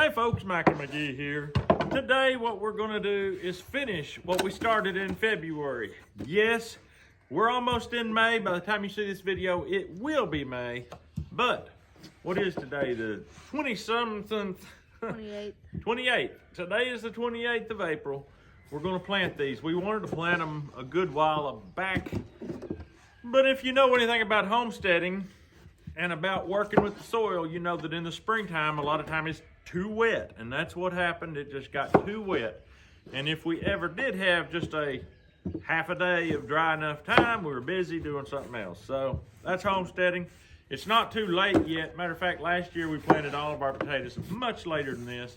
Hey folks, Mike and McGee here. Today what we're gonna do is finish what we started in February. Yes, we're almost in May. By the time you see this video, it will be May. But what is today? The 20-something? 28th. 28th. Today is the 28th of April. We're gonna plant these. We wanted to plant them a good while back. But if you know anything about homesteading and about working with the soil, you know that in the springtime, a lot of time it's too wet. And that's what happened. It just got too wet. And if we ever did have just a half a day of dry enough time, we were busy doing something else. So that's homesteading. It's not too late yet. Matter of fact, last year we planted all of our potatoes much later than this.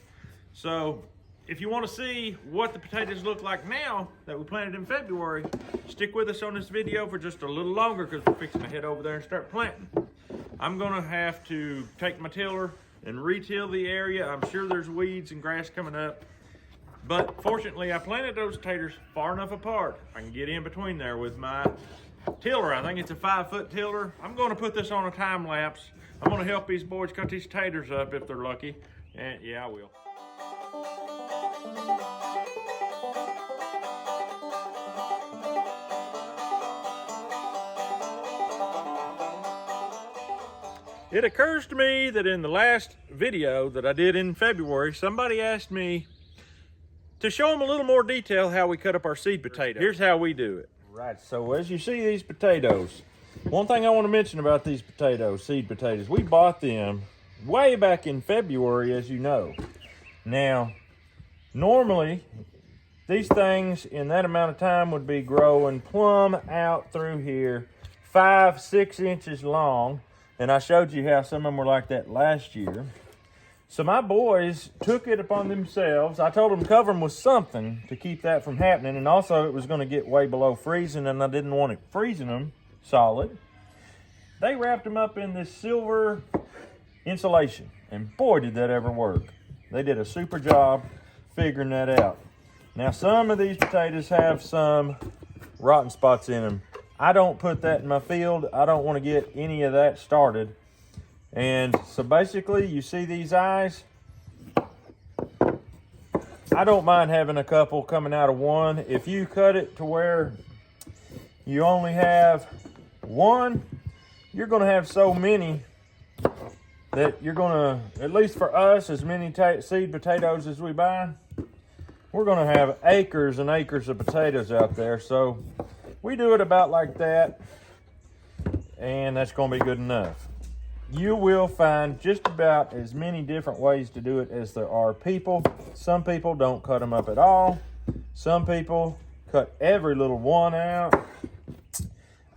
So if you want to see what the potatoes look like now that we planted in February, stick with us on this video for just a little longer because we're fixing to head over there and start planting. I'm gonna have to take my tiller and re-till the area. I'm sure there's weeds and grass coming up, but fortunately I planted those taters far enough apart. I can get in between there with my tiller. I think it's a 5-foot tiller. I'm gonna put this on a time lapse. I'm gonna help these boys cut these taters up if they're lucky. And yeah, I will. It occurs to me that in the last video that I did in February, somebody asked me to show them a little more detail how we cut up our seed potatoes. Here's how we do it. Right, so as you see these potatoes, one thing I want to mention about these potatoes, seed potatoes, we bought them way back in February, as you know. Now, normally, these things in that amount of time would be growing plumb out through here, 5-6 inches long. And I showed you how some of them were like that last year. So my boys took it upon themselves. I told them to cover them with something to keep that from happening. And also it was going to get way below freezing and I didn't want it freezing them solid. They wrapped them up in this silver insulation. And boy, did that ever work. They did a super job figuring that out. Now some of these potatoes have some rotten spots in them. I don't put that in my field. I don't want to get any of that started. And so basically, you see these eyes? I don't mind having a couple coming out of one. If you cut it to where you only have one, you're going to have so many that you're going to, at least for us, as many seed potatoes as we buy, we're going to have acres and acres of potatoes out there. So we do it about like that, and that's going to be good enough. You will find just about as many different ways to do it as there are people. Some people don't cut them up at all. Some people cut every little one out.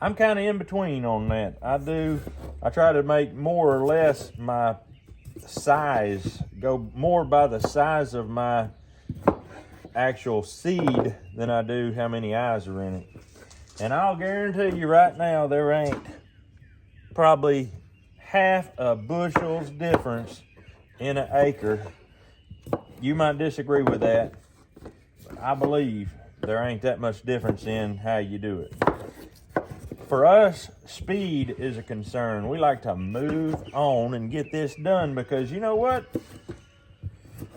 I'm kind of in between on that. I try to make more or less my size, go more by the size of my actual seed than I do how many eyes are in it. And I'll guarantee you right now, there ain't probably half a bushel's difference in an acre. You might disagree with that, but I believe there ain't that much difference in how you do it. For us, speed is a concern. We like to move on and get this done because you know what?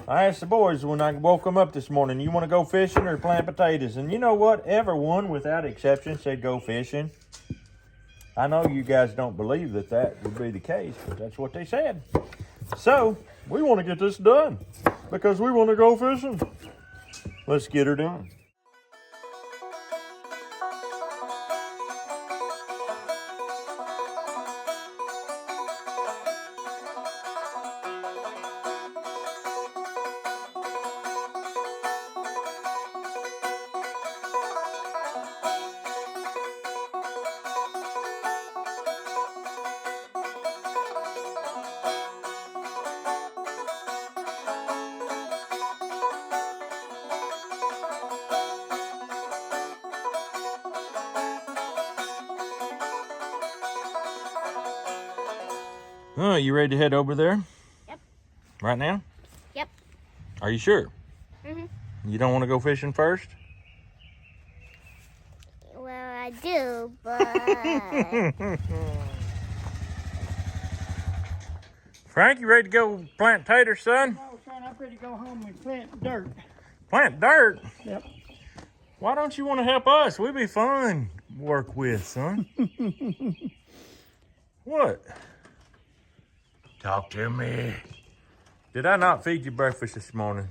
I asked the boys when I woke them up this morning, you want to go fishing or plant potatoes? And you know what? Everyone, without exception, said go fishing. I know you guys don't believe that that would be the case, but that's what they said. So, we want to get this done because we want to go fishing. Let's get her done. Oh, you ready to head over there? Yep. Right now? Yep. Are you sure? Mm-hmm. You don't want to go fishing first? Well, I do, but... Frank, you ready to go plant taters, son? No, son, I'm ready to go home and plant dirt. Plant dirt? Yep. Why don't you want to help us? We'd be fun to work with, son. What? Talk to me. Did I not feed you breakfast this morning?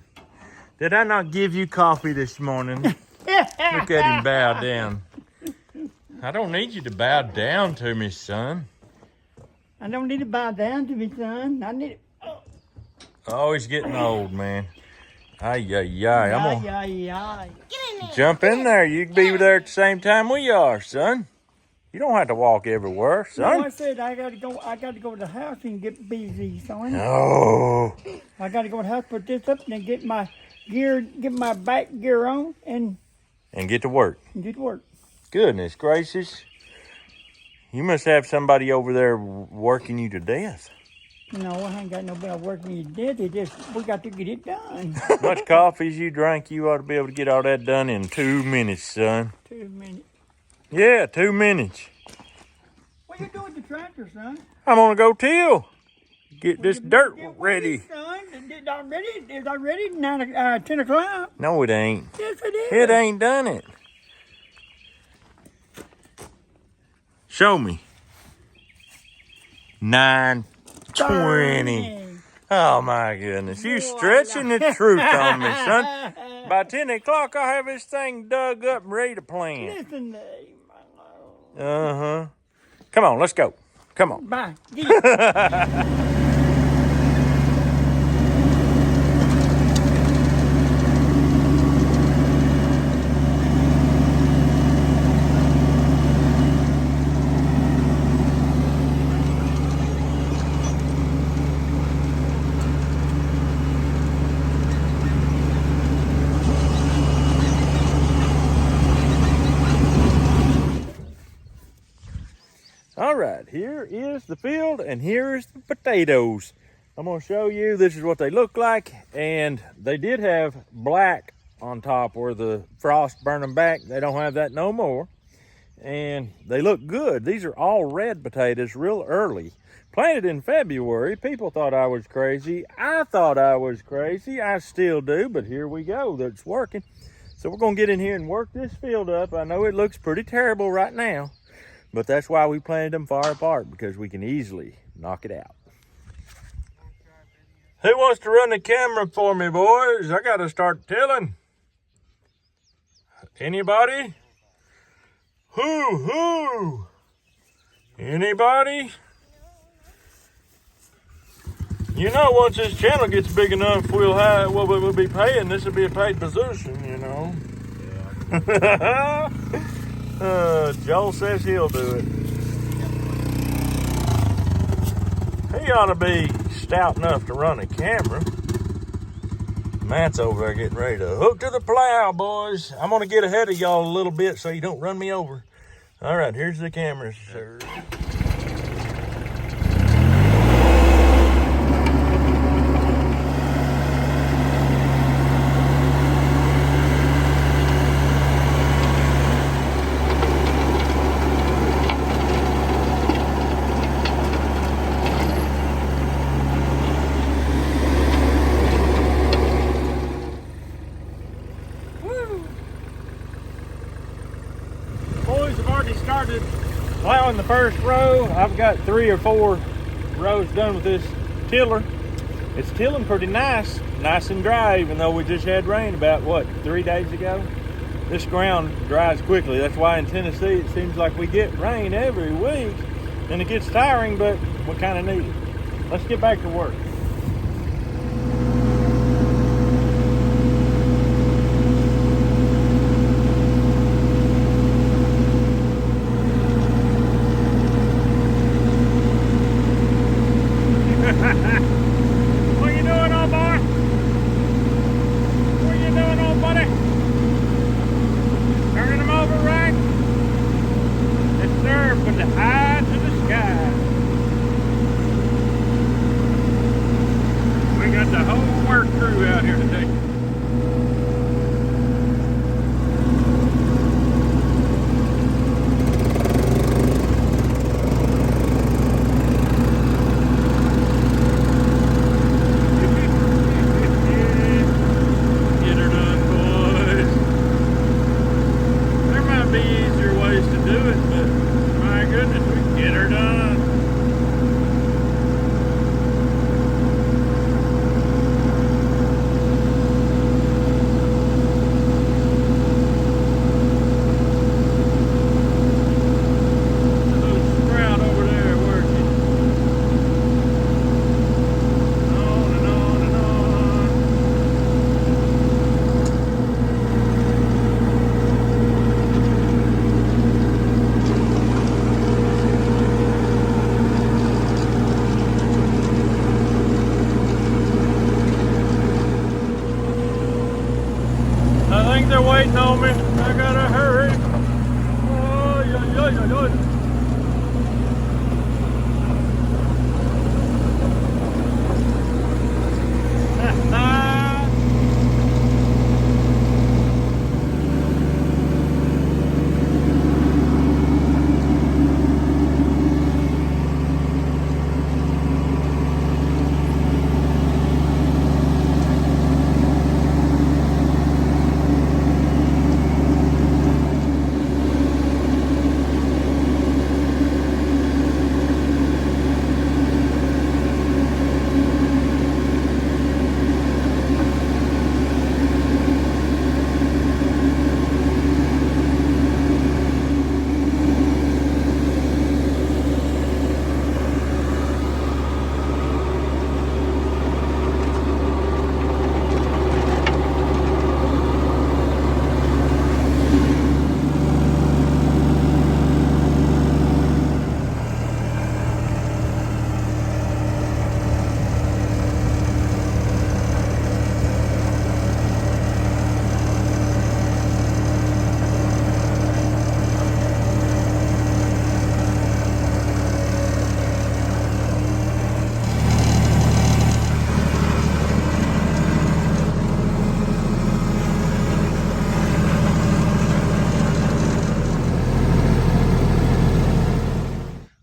Did I not give you coffee this morning? Look at him bow down. I don't need you to bow down to me, son. I don't need to bow down to me, son. I need. Oh, he's getting old, man. Ay, ay, ay. I'm gonna Ay, ay, ay. Get in there. jump in there. You can be there at the same time we are, son. You don't have to walk everywhere, No, I son. said I gotta go. I gotta go to the house and get busy, son. Oh, I gotta go to the house, put this up, and then get my gear, get my back gear on, and and get to work. get to work. Goodness gracious. You must have somebody over there working you to death. No, I ain't got nobody working me to death. It just we got to get it done. Much coffee as you drank, you ought to be able to get all that done in 2 minutes, son. 2 minutes. Yeah, 2 minutes. What you doing with the tractor, son? I'm gonna go till. Get this dirt Get ready. son. It's already 10 o'clock. No, it ain't. Yes, it is. It ain't done it. Show me. 9:20. Oh my goodness. You stretching the truth on me, son. By 10 o'clock, I'll have this thing dug up and ready to plant. Listen to me. Uh-huh. Come on, let's go. Come on. Bye. Get it. All right, here is the field and here is the potatoes. I'm gonna show you, this is what they look like. And they did have black on top where the frost burned them back. They don't have that no more. And they look good. These are all red potatoes real early. Planted in February. People thought I was crazy. I thought I was crazy. I still do, but here we go. That's working. So we're gonna get in here and work this field up. I know it looks pretty terrible right now, but that's why we planted them far apart, because we can easily knock it out. Who wants to run the camera for me, boys? I gotta start tilling. Anybody? Who? Anybody? You know, once this channel gets big enough, we'll be paying. This will be a paid position, you know. Yeah. Joel says he'll do it. He ought to be stout enough to run a camera. Matt's over there getting ready to hook to the plow, boys. I'm going to get ahead of y'all a little bit so you don't run me over. All right, here's the camera, sir. Boys have already started plowing the first row. I've got 3 or 4 rows done with this tiller. It's tilling pretty nice and dry, even though we just had rain about, 3 days ago? This ground dries quickly. That's why in Tennessee it seems like we get rain every week, and it gets tiring, but we kind of need it. Let's get back to work. What you doing, old boy? What you doing, old buddy? Turning them over right? Yes, sir, from the eye to the sky. We got the whole work crew out here today. they're waiting on me. I gotta hurry. Oh, yeah.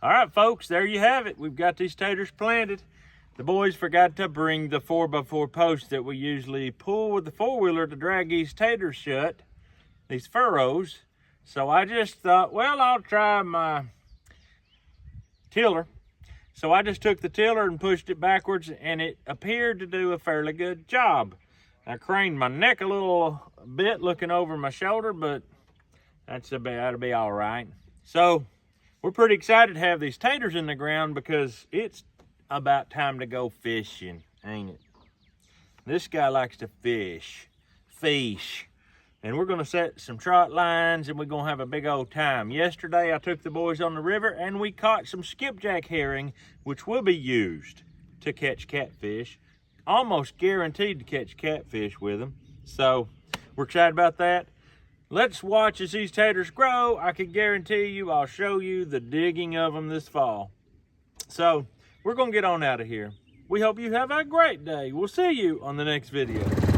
All right, folks, there you have it. We've got these taters planted. The boys forgot to bring the 4x4 post that we usually pull with the four-wheeler to drag these taters shut, these furrows. So I just thought, well, I'll try my tiller. So I just took the tiller and pushed it backwards, and it appeared to do a fairly good job. I craned my neck a little bit looking over my shoulder, but that'll be all right. So we're pretty excited to have these taters in the ground because it's about time to go fishing, ain't it? This guy likes to fish. And we're gonna set some trot lines and we're gonna have a big old time. Yesterday I took the boys on the river and we caught some skipjack herring, which will be used to catch catfish. Almost guaranteed to catch catfish with them. So we're excited about that. Let's watch as these taters grow. I can guarantee you I'll show you the digging of them this fall. So we're gonna get on out of here. We hope you have a great day. We'll see you on the next video.